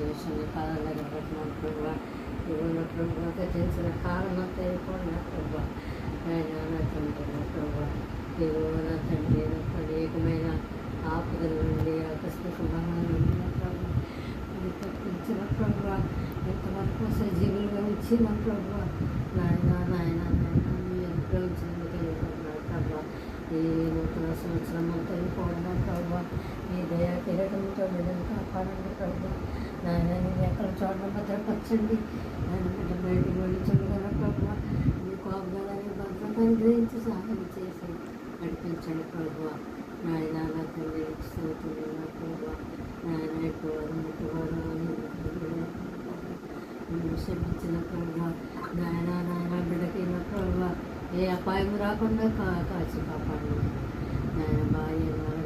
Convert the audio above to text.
విషయంలో కాలం దగ్గర పెట్టినాను ప్రభావ. ఇవ్వన ప్రభావ తెలిసిన కాలం అంతా అయిపోయినా ప్రభావ. ఆయన తండ్రి ప్రభావ. ఇవ్వన తండ్రి అనేకమైన ఆపదల నుండి ఆకస్మిక మరణాల నుండి ప్రభావ తప్పించిన ప్రభావ. ఎంతవరకు సజీవులుగా ఉంచిన ప్రభావ. నాయన నాయన నాయన మీ అనుగ్రహించినందుకు ప్రభావ. ఈ నూతన సంవత్సరం అంతా అయిపోయినా ప్రభావ. మీ దయా కిరీటంతో బిడ్డను కాపాడండి ప్రభావ. నాయన నేను ఎక్కడ చోట్ల భద్రపరచండి. ఆయన బిడ్డ బయటికి వెళ్ళించండి కదా ప్రభావ. మీ కోపదాన్ని భద్రత అనుగ్రహించి సహాయం చేసి నడిపించండి ప్రభావ. నాయన నా తండ్రి స్తోత్రులు నా ప్రభావ. నాయన క్షమించిన ప్రభావ. నాయన నాయన బిడ్డకి నా ప్రభావ ఏ అపాయం రాకుండా కాచి కాపాడండి. నాయన బాగా